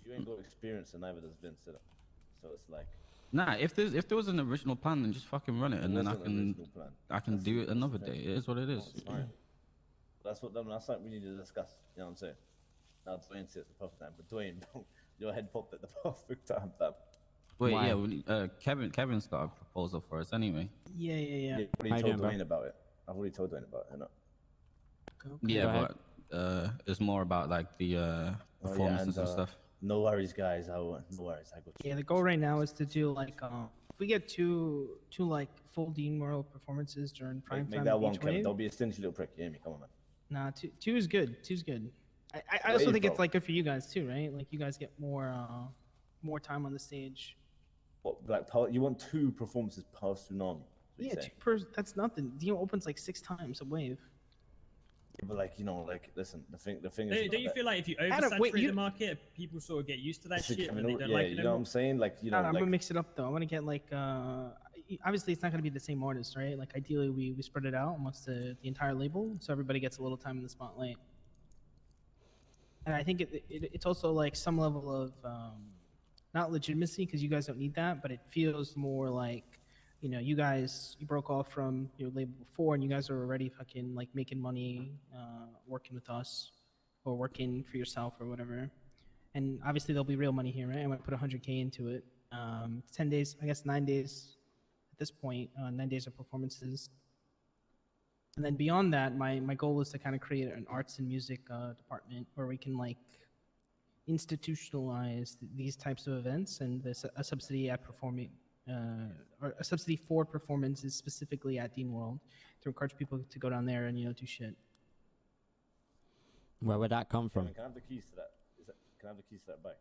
You ain't got experience, and neither does Vince. So it's like. Nah, if there was an original plan, then just fucking run it, and then I can do it another day. It is what it is. That's something we need to discuss. You know what I'm saying? Now Dwayne says the perfect time, but Dwayne, your head popped at the perfect time, fam. Wait, yeah, Kevin's got a proposal for us anyway. Yeah. I've already told Dwayne about it. Yeah, but it's more about like the performances and stuff. No worries, guys. No worries. I got you. Yeah, the goal right now is to do like if we get two like full Dean World performances during prime time. Make that one, Kevin. Don't be a stingy little prick. You hear me? Come on, man. Nah, two is good. Two's good. I also think it's like good for you guys too, right? Like you guys get more time on the stage. What, like you want 2 performances per tsunami? Yeah, 2 per. That's nothing. Dean opens like 6 times a wave. Yeah, but like listen, the thing is. Don't you feel like if you oversaturate the market, people sort of get used to that shit and they don't like it? You know what I'm saying? Like I'm gonna mix it up though. I want to get like obviously it's not gonna be the same artist, right? Like ideally we spread it out amongst the entire label, so everybody gets a little time in the spotlight. And I think it's also like some level of not legitimacy, because you guys don't need that, but it feels more like, you know, you broke off from your label before and you guys are already fucking like making money working with us or working for yourself or whatever. And obviously there'll be real money here, right? I'm gonna put 100K into it. 10 days, I guess 9 days at this point, 9 days of performances. And then beyond that, my goal is to kind of create an arts and music department where we can like institutionalize these types of events, and a subsidy at performing or a subsidy for performances specifically at Dean World to encourage people to go down there and, you know, do shit. Where would that come from? Can I have the keys to that? Can I have the keys to that bike?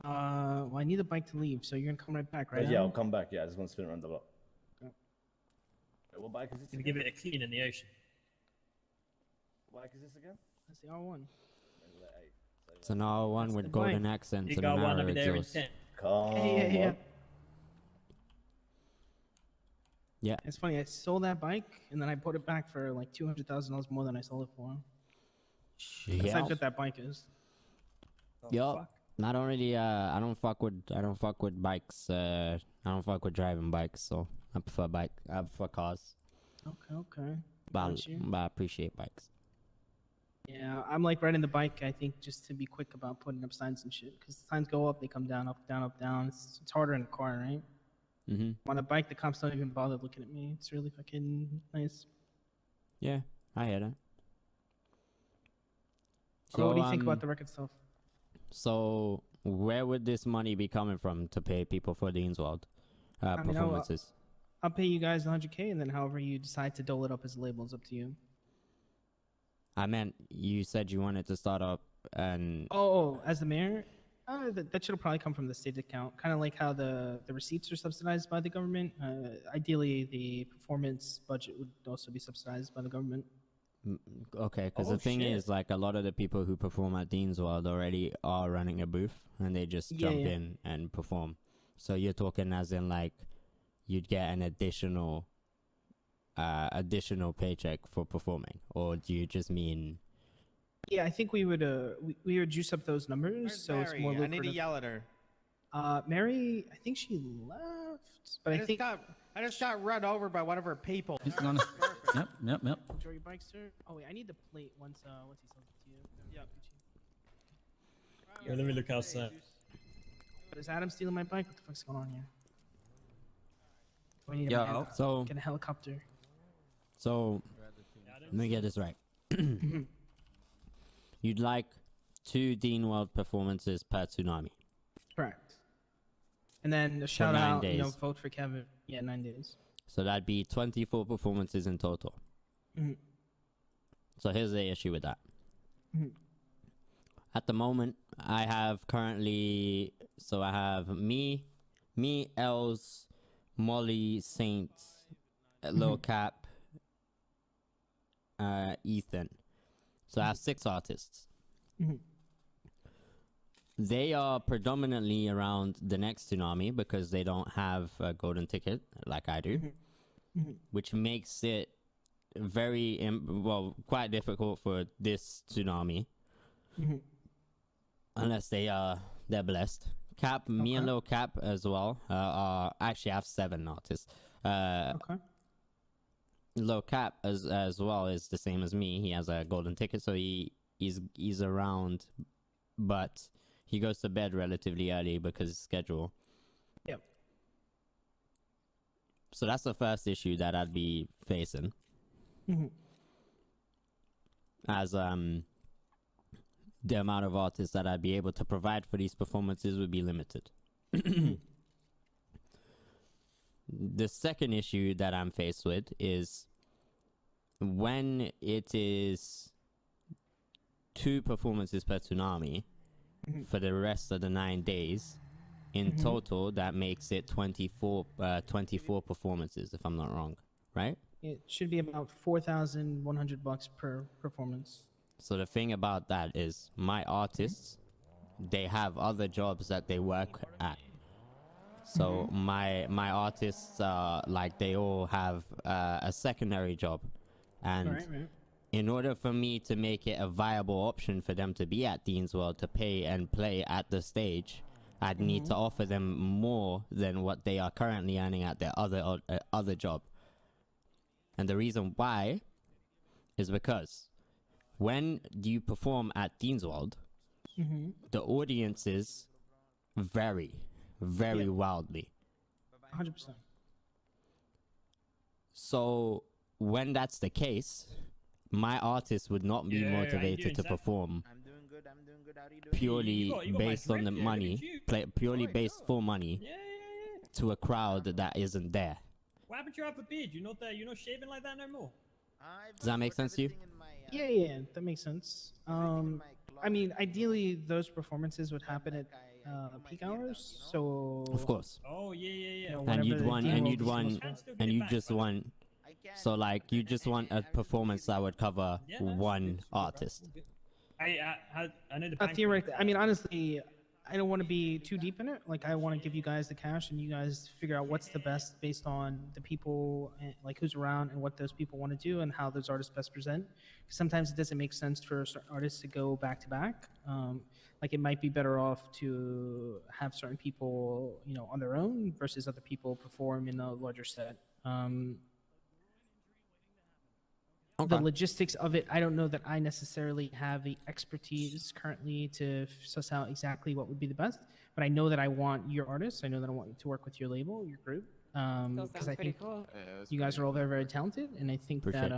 Well, I need the bike to leave, so you're gonna come right back, right? Yeah, I'll come back. Yeah, I just want to spin around the block. Okay. Wait, what bike is this? Gonna give it a clean in the ocean. What bike is this again? That's the R1. It's an R1 with golden accents You and got an one arrow over there in exhaust. 10. Yeah. Yeah. It's funny. I sold that bike and then I bought it back for like $200,000 more than I sold it for. That's how good that bike is. Yup. Not only I don't fuck with bikes. I don't fuck with driving bikes, so I prefer cars. Okay. But I appreciate bikes. Yeah, I'm like riding the bike, I think, just to be quick about putting up signs and shit. Because signs go up, they come down, up, down, up, down. It's harder in a car, right? Mm-hmm. On a bike, the cops don't even bother looking at me. It's really fucking nice. Yeah, I hear that. So, what do you think about the record stuff? So, where would this money be coming from to pay people for Dean's World performances? I'll pay you guys 100K, and then however you decide to dole it up as a label is up to you. I meant you said you wanted to start up and... Oh, as the mayor? That should probably come from the state account. Kind of like how the receipts are subsidized by the government. Ideally, the performance budget would also be subsidized by the government. Okay, because the thing is, like, a lot of the people who perform at Dean's World already are running a booth, and they just jump in and perform. So you're talking as in, like, you'd get an additional paycheck for performing, or do you just mean? Yeah, I think we would juice up those numbers. Where's so Mary? It's more lucrative. I need to yell at her. Mary, I think she left, but I just got run over by one of her people. Yep. Enjoy your bike, sir. Oh wait, I need the plate once he sells it to you. Yeah. Let me look outside. But is Adam stealing my bike? What the fuck's going on here? We need get a helicopter. So, let me get this right. You'd like 2 Dean World performances per tsunami. Correct. And then a shout out, vote for Kevin. Yeah, 9 days. So that'd be 24 performances in total. So here's the issue with that. At the moment, I have me, Els, Molly, Saints, Lil Cap, Ethan. So I have 6 artists. They are predominantly around the next tsunami because they don't have a golden ticket like I do, which makes it quite difficult for this tsunami unless they They're blessed. Cap, me and Lil Cap as well. Actually, I have 7 artists. Okay. Lil Cap as well is the same as me. He has a golden ticket, so he's around, but he goes to bed relatively early because of schedule. Yep. So that's the first issue that I'd be facing. As the amount of artists that I'd be able to provide for these performances would be limited. The second issue that I'm faced with is when it is 2 performances per tsunami for the rest of the 9 days. In total, that makes it 24 performances, if I'm not wrong, right? It should be about $4,100 per performance. So the thing about that is my artists, they have other jobs that they work at. So my artists, like, they all have a secondary job. And in order for me to make it a viable option for them to be at Dean's World to pay and play at the stage, I'd need to offer them more than what they are currently earning at their other job. And the reason why is because when you perform at Dean's World, the audiences vary very wildly. 100%. So when that's the case, my artist would not be motivated to perform purely based on the money, purely based for money to a crowd that isn't there. What happened to your upper beard? You're not shaving like that no more. Does that make sense to you? Yeah, that makes sense. I mean, ideally, those performances would happen at peak hours. So of course. Oh yeah. You know, And you'd want, so like you just Hey, want a performance that would cover one artist. I know the theoretically, I mean, honestly, I don't want to be too deep in it. Like, I want to give you guys the cash and you guys figure out what's the best based on the people, and, like, who's around and what those people want to do and how those artists best present. Sometimes it doesn't make sense for certain artists to go back to back. Like, it might be better off to have certain people, you know, on their own versus other people perform in a larger set. The logistics of it, I don't know that I necessarily have the expertise currently to suss out exactly what would be the best, but I know that I want your artists. I know that I want you to work with your label, your group, because I think you guys are all very, very talented, and I think that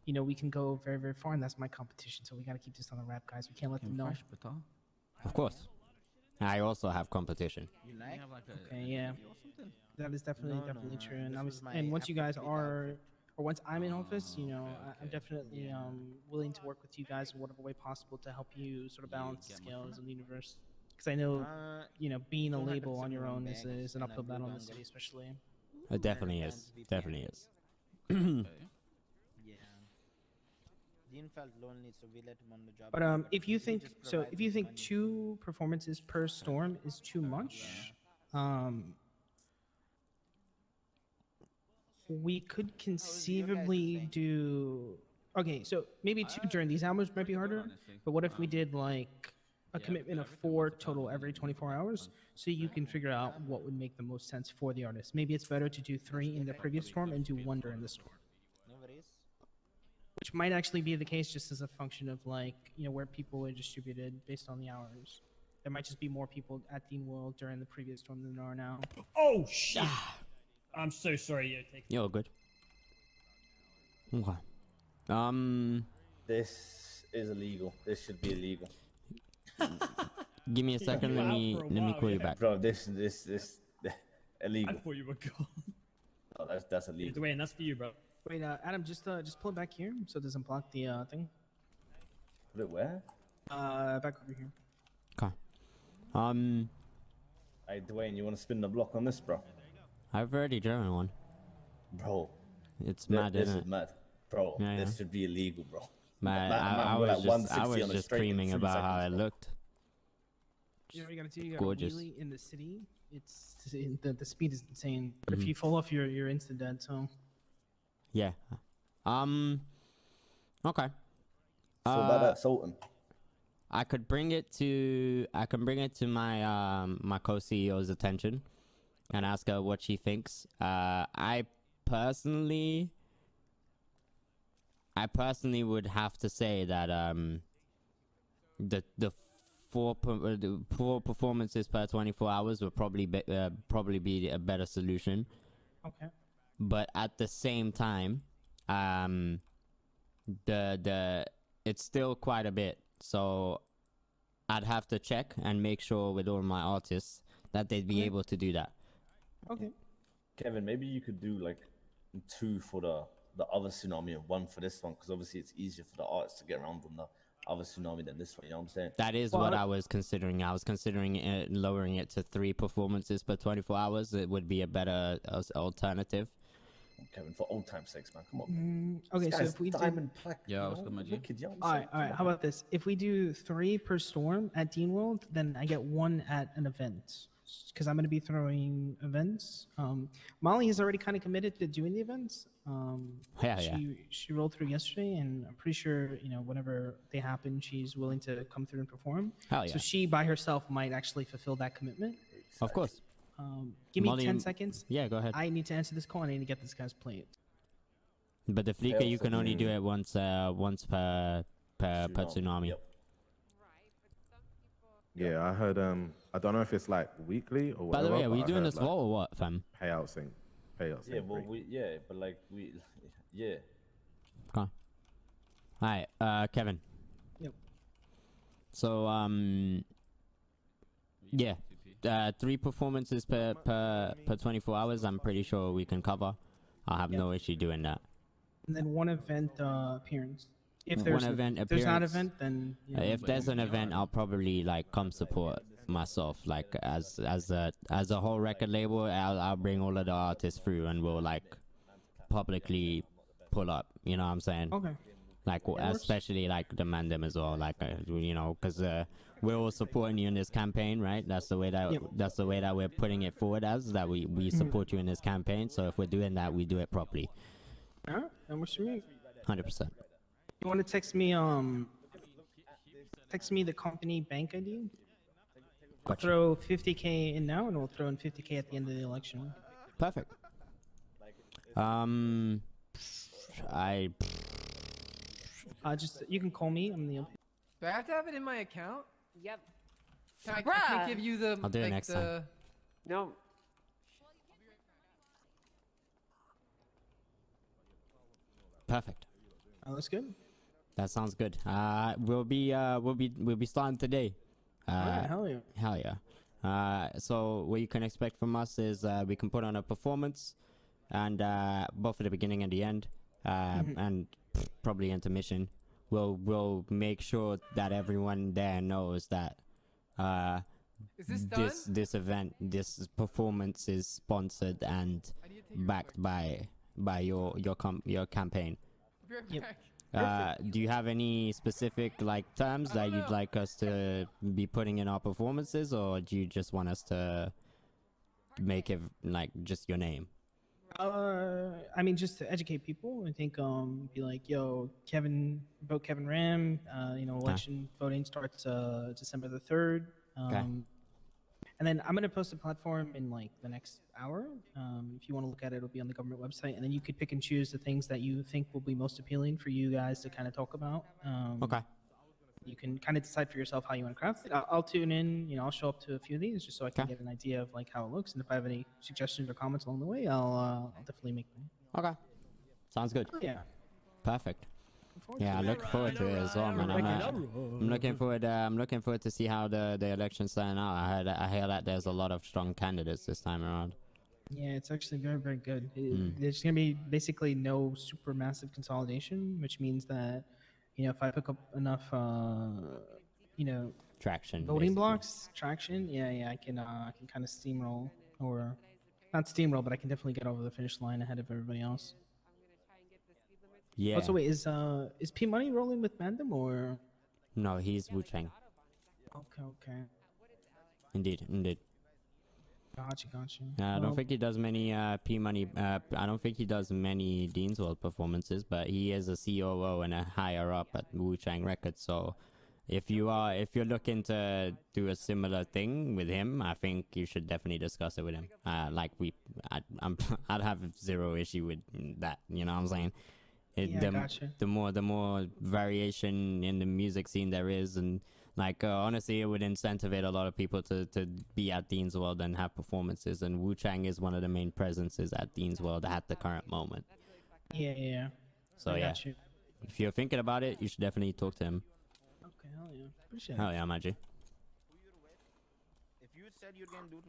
you know, we can go very, very far, and that's my competition. So we got to keep this on the wrap, guys. We can't let them know. Of course. I also have competition. Okay, yeah, that is definitely true. And once you guys are, or once I'm in office, you know, I'm definitely willing to work with you guys in whatever way possible to help you sort of balance the scales in the universe. Because I know, you know, being a label on your own is an uphill battle in the city, especially. It definitely is. Definitely is. Dean felt lonely, so we let him on the job. But if you think 2 performances per storm is too much, we could conceivably do. Okay, so maybe 2 during these hours might be harder. But what if we did like a commitment of 4 total every 24 hours, so you can figure out what would make the most sense for the artist? Maybe it's better to do 3 in the previous storm and do 1 during the storm. Which might actually be the case just as a function of, like, you know, where people are distributed based on the hours. There might just be more people at Dean World during the previous storm than there are now. Oh shit! I'm so sorry. You're good. Okay. This is illegal. This should be illegal. Give me a second. Let me call you back. Bro, this illegal. I thought you were gone. Oh, that's illegal. Dwayne, that's for you, bro. Wait, Adam, just pull it back here so it doesn't block the thing. Put it where? Back over here. Okay. Hey, Dwayne, you want to spin the block on this, bro? I've already driven one. Bro. It's mad, this isn't is it? mad. Bro, Yeah, this should be illegal, bro. I was just screaming about how it looked. You know what you gotta do? You gotta Gorgeous. wheelie in the city. It's the speed is insane. But if you fall off, you're instant dead. So. Yeah. Okay. So about that Sultan. I could bring it to my my co-CEO's attention and ask her what she thinks. I personally would have to say that the four performances per 24 hours would probably be a better solution. Okay. But at the same time, it's still quite a bit, so I'd have to check and make sure with all my artists that they'd be able to do that. Okay. Kevin, maybe you could do like 2 for the other tsunami and 1 for this one, because obviously it's easier for the artists to get around on the other tsunami than this one. You know what I'm saying? That is what I was considering. I was considering lowering it to 3 performances per 24 hours. It would be a better alternative. Kevin, for old time's sakes, man, come on. Okay, so if we diamond plaque, yeah, I was gonna do. All right. How about this? If we do 3 per storm at Dean World, then I get 1 at an event, because I'm going to be throwing events. Molly has already kind of committed to doing the events. She rolled through yesterday, and I'm pretty sure, you know, whenever they happen, she's willing to come through and perform. Hell yeah. So she by herself might actually fulfill that commitment. Of course. Give me Molly, 10 seconds. Yeah, go ahead. I need to answer this call, and I need to get this guy's plate. But the Fleeker, you can only do it once per tsunami. Yep. Yeah, I heard. I don't know if it's like weekly or whatever. By the way, are we doing this like, vault or what, fam? Payout sync. Yeah, well, but like yeah. Okay. Alright, Kevin. Yep. So yeah. 3 performances per 24 hours, I'm pretty sure we can cover. I'll have no issue doing that. And then 1 event appearance. If One there's event if there's not an appearance. event, then you know, If there's an event, I'll probably like come support myself, like as a whole record label. I'll bring all of the artists through, and we'll like publicly pull up. You know what I'm saying? Okay. Like especially like the Mandem as well, like you know, because we're all supporting you in this campaign, right? That's the way that we're putting it forward, as that we support you in this campaign. So if we're doing that, we do it properly. Alright, that works for me. 100%. You want to text me the company bank ID? I'll Gotcha. throw 50K in now, and we'll throw in 50K at the end of the election. Perfect. Just you can call me. I'm the. Do I have to have it in my account? Yep. I can't give you the. I'll do it next time. No. Perfect. Oh, that's good. That sounds good. We'll be starting today. Alright, hell yeah. Hell yeah. So what you can expect from us is we can put on a performance, and both at the beginning and the end, and probably intermission. We'll make sure that everyone there knows that Is this done? this event, this performance is sponsored and backed by your campaign. Be right Yep. back. Do you have any specific like terms I that don't you'd know. like us to be putting in our performances, or do you just want us to make it like just your name? I mean, just to educate people, I think be like, yo, vote Kevin Ram. You know, election voting starts December the 3rd. And then I'm gonna post a platform in like the next hour. If you want to look at it, it'll be on the government website, and then you could pick and choose the things that you think will be most appealing for you guys to kind of talk about. Okay. You can kind of decide for yourself how you want to craft it. I'll tune in. You know, I'll show up to a few of these just so I can get an idea of like how it looks, and if I have any suggestions or comments along the way, I'll definitely make them. Okay. Sounds good. Yeah. Perfect. Yeah, I look forward to it as well, man. I'm looking forward. I'm looking forward to see how the elections turn out. I hear that there's a lot of strong candidates this time around. Yeah, it's actually very, very good. There's going to be basically no super massive consolidation, which means that, you know, if I pick up enough, you know, Traction. voting basically. blocks, traction, I can kind of steamroll, or not steamroll, but I can definitely get over the finish line ahead of everybody else. Yeah. Also, wait, is P Money rolling with Mandem, or? No, he's Wu Chang. Okay. Indeed. Gotcha. I don't think he does many P Money. I don't think he does many Dean's World performances, but he is a COO and a higher up at Wu Chang Records. So if you're looking to do a similar thing with him, I think you should definitely discuss it with him. I'd have zero issue with that. You know what I'm saying? Gotcha. The more variation in the music scene there is, and like honestly, it would incentivize a lot of people to be at Dean's World and have performances. And Wu Chang is one of the main presences at Dean's World at the current moment. Yeah. So yeah, if you're thinking about it, you should definitely talk to him. Okay, hell yeah. Appreciate it. Hell yeah, Maggie. If you said you're gonna do it with